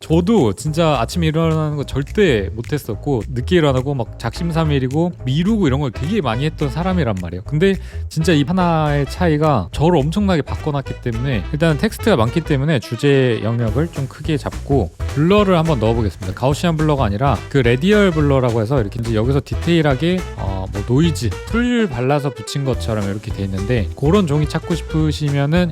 저도 진짜 아침에 일어나는 거 절대 못했었고 늦게 일어나고 막 작심삼일이고 미루고 이런 걸 되게 많이 했던 사람이란 말이에요. 근데 진짜 이 하나의 차이가 저를 엄청나게 바꿔놨기 때문에 일단 텍스트가 많기 때문에 주제 영역을 좀 크게 잡고 블러를 한번 넣어보겠습니다. 가우시안 블러가 아니라 그 레디얼 블러라고 해서 이렇게 이제 여기서 디테일하게 뭐 노이즈 풀 발라서 붙인 것처럼 이렇게 돼 있는데 그런 종이 찾고 싶으시면은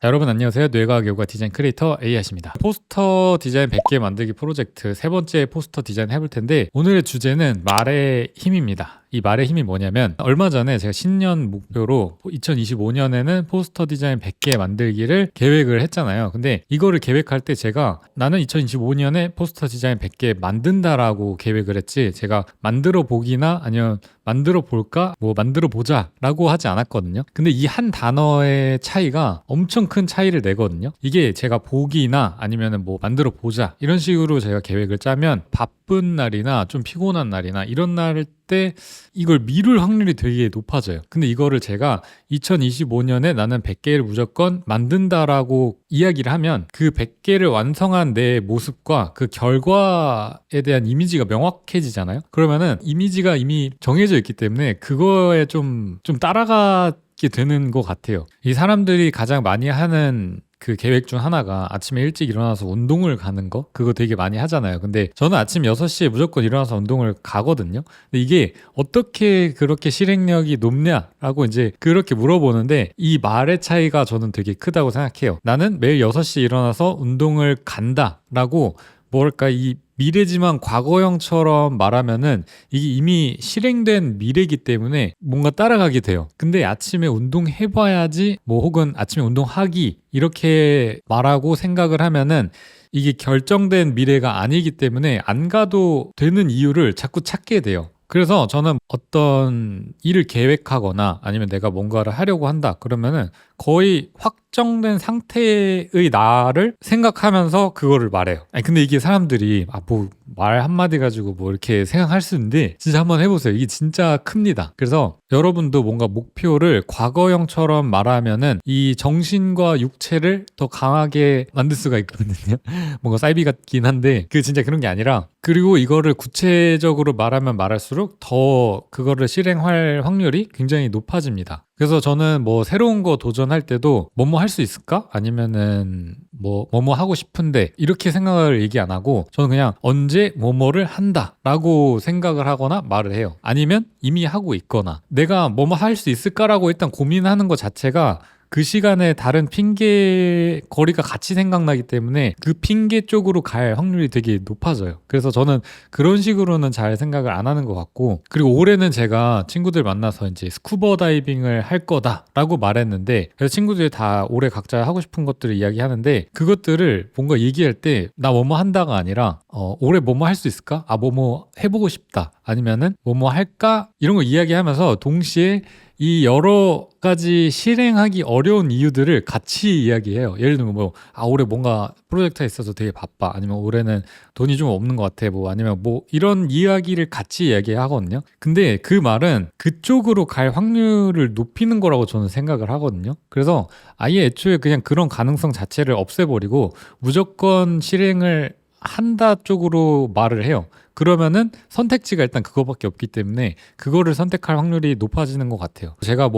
자, 여러분 안녕하세요. 뇌과학 요가 디자인 크리에이터 에이아시입니다. 포스터 디자인 100개 만들기 프로젝트 세 번째 포스터 디자인 해볼 텐데 오늘의 주제는 말의 힘입니다. 이 말의 힘이 뭐냐면 얼마 전에 제가 신년 목표로 2025년에는 포스터 디자인 100개 만들기를 계획을 했잖아요. 근데 이거를 계획할 때 제가 나는 2025년에 포스터 디자인 100개 만든다라고 계획을 했지 제가 만들어 보기나 아니면 만들어 볼까 뭐 만들어 보자 라고 하지 않았거든요. 근데 이 한 단어의 차이가 엄청 큰 차이를 내거든요. 이게 제가 보기나 아니면 뭐 만들어 보자 이런 식으로 제가 계획을 짜면 바쁜 날이나 좀 피곤한 날이나 이런 날 때 이걸 미룰 확률이 되게 높아져요. 근데 이거를 제가 2025년에 나는 100개를 무조건 만든다라고 이야기를 하면 그 100개를 완성한 내 모습과 그 결과에 대한 이미지가 명확해지잖아요. 그러면은 이미지가 이미 정해져 있기 때문에 그거에 좀 따라가게 되는 것 같아요. 이 사람들이 가장 많이 하는 그 계획 중 하나가 아침에 일찍 일어나서 운동을 가는 거 그거 되게 많이 하잖아요. 근데 저는 아침 6시에 무조건 일어나서 운동을 가거든요. 근데 이게 어떻게 그렇게 실행력이 높냐라고 이제 그렇게 물어보는데 이 말의 차이가 저는 되게 크다고 생각해요. 나는 매일 6시에 일어나서 운동을 간다라고 뭐랄까 이 미래지만 과거형처럼 말하면은 이게 이미 실행된 미래이기 때문에 뭔가 따라가게 돼요. 근데 아침에 운동해봐야지 뭐 혹은 아침에 운동하기 이렇게 말하고 생각을 하면은 이게 결정된 미래가 아니기 때문에 안 가도 되는 이유를 자꾸 찾게 돼요. 그래서 저는 어떤 일을 계획하거나 아니면 내가 뭔가를 하려고 한다 그러면은 거의 확정된 상태의 나를 생각하면서 그거를 말해요. 아니 근데 이게 사람들이 뭐 말 한마디 가지고 뭐 이렇게 생각할 수 있는데 진짜 한번 해보세요. 이게 진짜 큽니다. 그래서 여러분도 뭔가 목표를 과거형처럼 말하면은 이 정신과 육체를 더 강하게 만들 수가 있거든요. 뭔가 사이비 같긴 한데 그 진짜 그런 게 아니라 그리고 이거를 구체적으로 말하면 말할수록 더 그거를 실행할 확률이 굉장히 높아집니다. 그래서 저는 뭐 새로운 거 도전할 때도 뭐뭐 할 수 있을까? 아니면은 뭐뭐 하고 싶은데 이렇게 생각을 얘기 안 하고 저는 그냥 언제 뭐뭐를 한다 라고 생각을 하거나 말을 해요. 아니면 이미 하고 있거나 내가 뭐뭐 할 수 있을까라고 일단 고민하는 것 자체가 그 시간에 다른 핑계 거리가 같이 생각나기 때문에 그 핑계 쪽으로 갈 확률이 되게 높아져요. 그래서 저는 그런 식으로는 잘 생각을 안 하는 것 같고 그리고 올해는 제가 친구들 만나서 이제 스쿠버 다이빙을 할 거다라고 말했는데 그래서 친구들이 다 올해 각자 하고 싶은 것들을 이야기하는데 그것들을 뭔가 얘기할 때 나 뭐뭐 한다가 아니라 올해 뭐뭐 할 수 있을까? 뭐뭐 해보고 싶다. 아니면은 뭐뭐 할까? 이런 거 이야기하면서 동시에 이 여러 가지 실행하기 어려운 이유들을 같이 이야기해요. 예를 들면 올해 뭔가 프로젝트가 있어서 되게 바빠. 아니면 올해는 돈이 좀 없는 것 같아. 아니면 이런 이야기를 같이 이야기하거든요. 근데 그 말은 그쪽으로 갈 확률을 높이는 거라고 저는 생각을 하거든요. 그래서 아예 애초에 그냥 그런 가능성 자체를 없애버리고 무조건 실행을 한다 쪽으로 말을 해요. 그러면은 선택지가 일단 그거밖에 없기 때문에 그거를 선택할 확률이 높아지는 것 같아요. 제가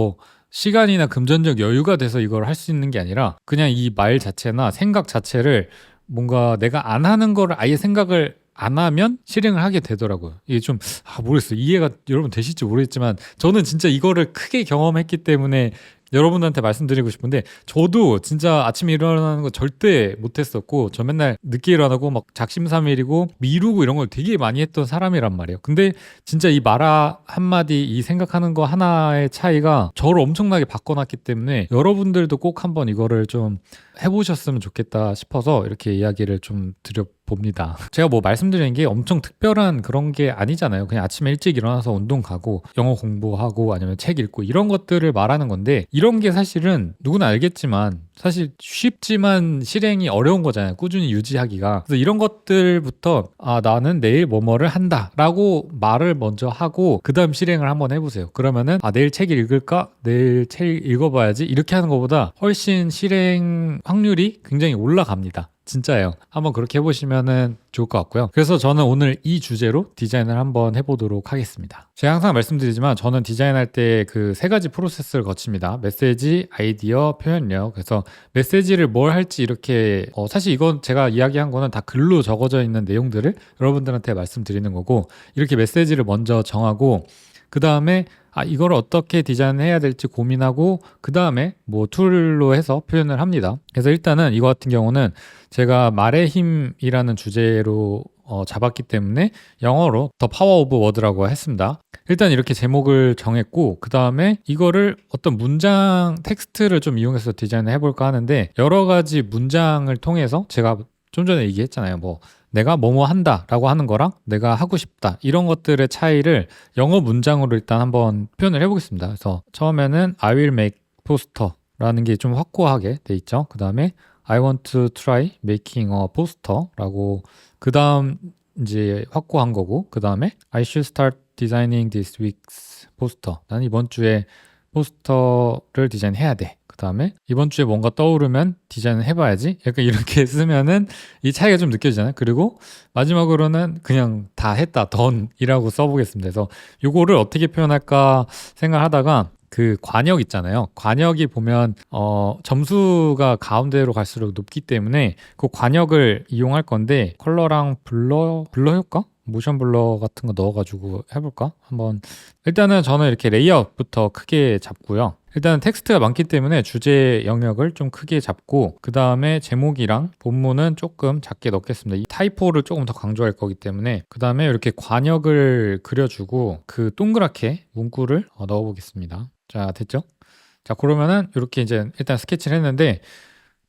시간이나 금전적 여유가 돼서 이걸 할 수 있는 게 아니라 그냥 이 말 자체나 생각 자체를 뭔가 내가 안 하는 거를 아예 생각을 안 하면 실행을 하게 되더라고요. 이게 좀 모르겠어요. 이해가 여러분 되실지 모르겠지만 저는 진짜 이거를 크게 경험했기 때문에 여러분들한테 말씀드리고 싶은데 저도 진짜 아침에 일어나는 거 절대 못했었고 저 맨날 늦게 일어나고 막 작심삼일이고 미루고 이런 걸 되게 많이 했던 사람이란 말이에요. 근데 진짜 이 말 한마디 이 생각하는 거 하나의 차이가 저를 엄청나게 바꿔놨기 때문에 여러분들도 꼭 한번 이거를 좀 해보셨으면 좋겠다 싶어서 이렇게 이야기를 좀 봅니다. 제가 뭐 말씀드리는 게 엄청 특별한 그런 게 아니잖아요. 그냥 아침에 일찍 일어나서 운동 가고 영어 공부하고 아니면 책 읽고 이런 것들을 말하는 건데, 이런 게 사실은 누구나 알겠지만 사실 쉽지만 실행이 어려운 거잖아요. 꾸준히 유지하기가. 그래서 이런 것들부터 나는 내일 뭐뭐를 한다 라고 말을 먼저 하고 그 다음 실행을 한번 해보세요. 그러면은 내일 책 읽을까? 내일 책 읽어봐야지. 이렇게 하는 것보다 훨씬 실행 확률이 굉장히 올라갑니다. 진짜예요. 한번 그렇게 해보시면 좋을 것 같고요. 그래서 저는 오늘 이 주제로 디자인을 한번 해보도록 하겠습니다. 제가 항상 말씀드리지만 저는 디자인할 때 그 세 가지 프로세스를 거칩니다. 메시지, 아이디어, 표현력. 그래서 메시지를 뭘 할지 이렇게 사실 이건 제가 이야기한 거는 다 글로 적어져 있는 내용들을 여러분들한테 말씀드리는 거고, 이렇게 메시지를 먼저 정하고 그 다음에 이걸 어떻게 디자인해야 될지 고민하고 그 다음에 뭐 툴로 해서 표현을 합니다. 그래서 일단은 이거 같은 경우는 제가 말의 힘이라는 주제로 잡았기 때문에 영어로 The Power of Word라고 했습니다. 일단 이렇게 제목을 정했고 그 다음에 이거를 어떤 문장 텍스트를 좀 이용해서 디자인을 해볼까 하는데, 여러 가지 문장을 통해서 제가 좀 전에 얘기했잖아요. 뭐 내가 뭐뭐 한다 라고 하는 거랑 내가 하고 싶다 이런 것들의 차이를 영어 문장으로 일단 한번 표현을 해보겠습니다. 그래서 처음에는 I will make poster 라는 게 좀 확고하게 돼 있죠. 그 다음에 I want to try making a poster 라고 그 다음 이제 확고한 거고, 그 다음에 I should start designing this week's poster. 난 이번 주에 포스터를 디자인해야 돼. 그 다음에 이번 주에 뭔가 떠오르면 디자인을 해봐야지. 약간 이렇게 쓰면은 이 차이가 좀 느껴지잖아요. 그리고 마지막으로는 그냥 다 했다, done이라고 써보겠습니다. 그래서 요거를 어떻게 표현할까 생각하다가 그 관역 있잖아요. 관역이 보면 점수가 가운데로 갈수록 높기 때문에 그 관역을 이용할 건데, 컬러랑 블러 효과? 모션 블러 같은 거 넣어가지고 해볼까? 한번. 일단은 저는 이렇게 레이아웃부터 크게 잡고요. 일단은 텍스트가 많기 때문에 주제 영역을 좀 크게 잡고 그 다음에 제목이랑 본문은 조금 작게 넣겠습니다. 이 타이포를 조금 더 강조할 거기 때문에. 그 다음에 이렇게 관역을 그려주고 그 동그랗게 문구를 넣어보겠습니다. 자, 됐죠? 자, 그러면은 이렇게 이제 일단 스케치를 했는데,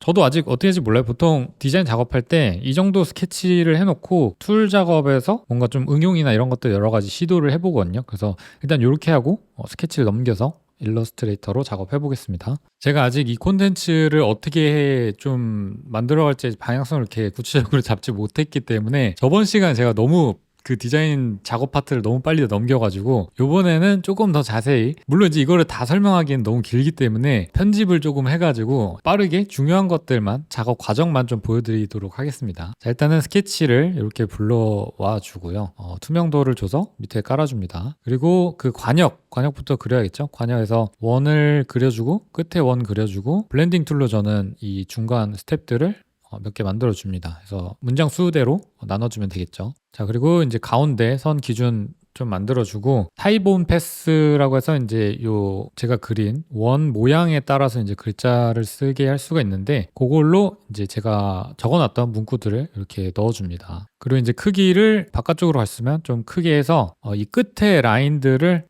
저도 아직 어떻게 할지 몰라요. 보통 디자인 작업할 때 이 정도 스케치를 해놓고 툴 작업에서 뭔가 좀 응용이나 이런 것들 여러 가지 시도를 해보거든요. 그래서 일단 이렇게 하고 스케치를 넘겨서 일러스트레이터로 작업해 보겠습니다. 제가 아직 이 콘텐츠를 어떻게 좀 만들어갈지 방향성을 이렇게 구체적으로 잡지 못했기 때문에 저번 시간에 제가 너무 그 디자인 작업 파트를 너무 빨리 넘겨가지고 요번에는 조금 더 자세히, 물론 이제 이거를 다 설명하기엔 너무 길기 때문에 편집을 조금 해가지고 빠르게 중요한 것들만, 작업 과정만 좀 보여드리도록 하겠습니다. 자, 일단은 스케치를 이렇게 불러와 주고요. 투명도를 줘서 밑에 깔아줍니다. 그리고 그 관역부터 그려야겠죠. 관역에서 원을 그려주고 끝에 원 그려주고, 블렌딩 툴로 저는 이 중간 스텝들을 몇 개 만들어 줍니다. 그래서 문장 수대로 나눠주면 되겠죠. 자, 그리고 이제 가운데 선 기준 좀 만들어주고, 타입온 패스라고 해서 이제 요 제가 그린 원 모양에 따라서 이제 글자를 쓰게 할 수가 있는데, 그걸로 이제 제가 적어놨던 문구들을 이렇게 넣어줍니다. 그리고 이제 크기를 바깥쪽으로 갔으면 좀 크게 해서 이 끝에 라인들을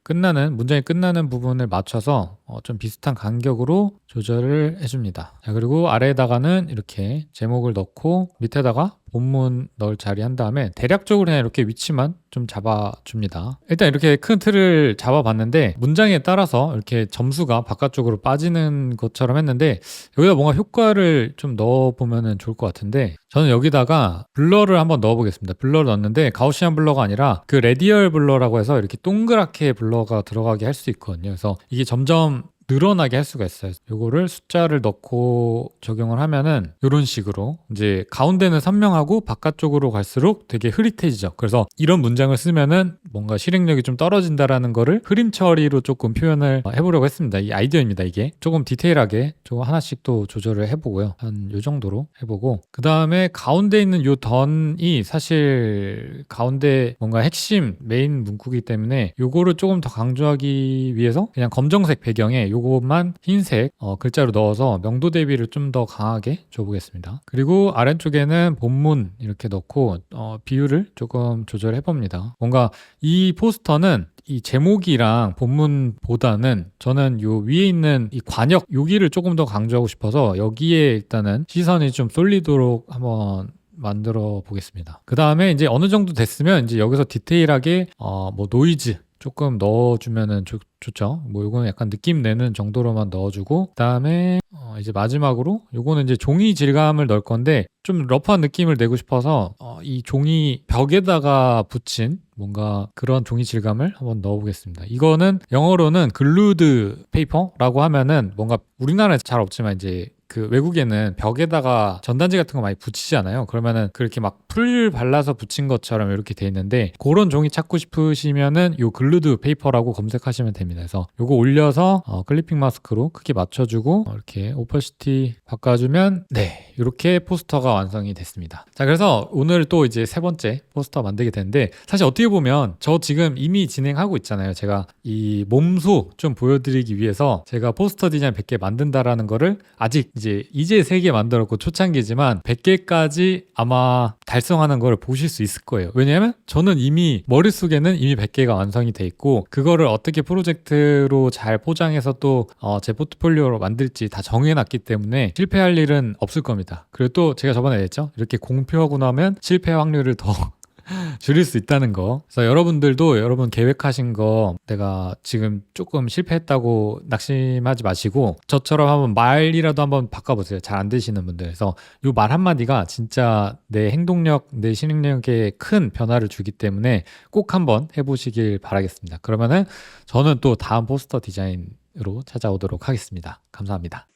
문장이 끝나는 부분을 맞춰서 좀 비슷한 간격으로 조절을 해줍니다. 자, 그리고 아래에다가는 이렇게 제목을 넣고 밑에다가 본문 넣을 자리 한 다음에 대략적으로 그냥 이렇게 위치만 좀 잡아줍니다. 일단 이렇게 큰 틀을 잡아봤는데 문장에 따라서 이렇게 점수가 바깥쪽으로 빠지는 것처럼 했는데, 여기다 뭔가 효과를 좀 넣어보면 좋을 것 같은데, 저는 여기다가 블러를 한번 넣어보겠습니다. 블러를 넣었는데 가우시안 블러가 아니라 그 레디얼 블러라고 해서 이렇게 동그랗게 블러가 들어가게 할 수 있거든요. 그래서 이게 점점 늘어나게 할 수가 있어요. 요거를 숫자를 넣고 적용을 하면은 이런 식으로 이제 가운데는 선명하고 바깥쪽으로 갈수록 되게 흐릿해지죠. 그래서 이런 문장을 쓰면은 뭔가 실행력이 좀 떨어진다라는 거를 흐림 처리로 조금 표현을 해보려고 했습니다. 이 아이디어입니다. 이게 조금 디테일하게 좀 하나씩 또 조절을 해보고요. 한 요 정도로 해보고, 그 다음에 가운데 있는 요 던이 사실 가운데 뭔가 핵심 메인 문구이기 때문에 요거를 조금 더 강조하기 위해서 그냥 검정색 배경에 요것만 흰색 글자로 넣어서 명도 대비를 좀 더 강하게 줘보겠습니다. 그리고 아래쪽에는 본문 이렇게 넣고 비율을 조금 조절해 봅니다. 뭔가 이 포스터는 이 제목이랑 본문보다는 저는 요 위에 있는 이 관역 여기를 조금 더 강조하고 싶어서 여기에 일단은 시선이 좀 쏠리도록 한번 만들어 보겠습니다. 그 다음에 이제 어느 정도 됐으면 이제 여기서 디테일하게 뭐 노이즈 조금 넣어주면은 좋죠. 뭐 요거는 약간 느낌 내는 정도로만 넣어주고, 그 다음에 이제 마지막으로 요거는 이제 종이 질감을 넣을 건데 좀 러프한 느낌을 내고 싶어서 이 종이 벽에다가 붙인 뭔가 그런 종이 질감을 한번 넣어보겠습니다. 이거는 영어로는 글루드 페이퍼라고 하면은 뭔가 우리나라에 잘 없지만 이제 그 외국에는 벽에다가 전단지 같은 거 많이 붙이잖아요. 그러면은 그렇게 막 풀 발라서 붙인 것처럼 이렇게 돼 있는데, 그런 종이 찾고 싶으시면은 요 글루드 페이퍼라고 검색하시면 됩니다. 그래서 요거 올려서 클리핑 마스크로 크게 맞춰주고 이렇게 오퍼시티 바꿔주면 네, 이렇게 포스터가 완성이 됐습니다. 자, 그래서 오늘 또 이제 세 번째 포스터 만들게 되는데, 사실 어떻게 보면 저 지금 이미 진행하고 있잖아요. 제가 이 몸소 좀 보여드리기 위해서 제가 포스터 디자인 100개 만든다라는 거를 아직 이제 3개 만들었고 초창기지만 100개까지 아마 달성하는 걸 보실 수 있을 거예요. 왜냐하면 저는 이미 머릿속에는 이미 100개가 완성이 돼 있고, 그거를 어떻게 프로젝트로 잘 포장해서 또 제 포트폴리오로 만들지 다 정해놨기 때문에 실패할 일은 없을 겁니다. 그리고 또 제가 저번에 얘기했죠. 이렇게 공표하고 나면 실패 확률을 더 줄일 수 있다는 거. 그래서 여러분들도 여러분 계획하신 거 내가 지금 조금 실패했다고 낙심하지 마시고 저처럼 한번 말이라도 한번 바꿔보세요. 잘 안 되시는 분들. 그래서 이 말 한마디가 진짜 내 행동력, 내 실행력에 큰 변화를 주기 때문에 꼭 한번 해보시길 바라겠습니다. 그러면은 저는 또 다음 포스터 디자인으로 찾아오도록 하겠습니다. 감사합니다.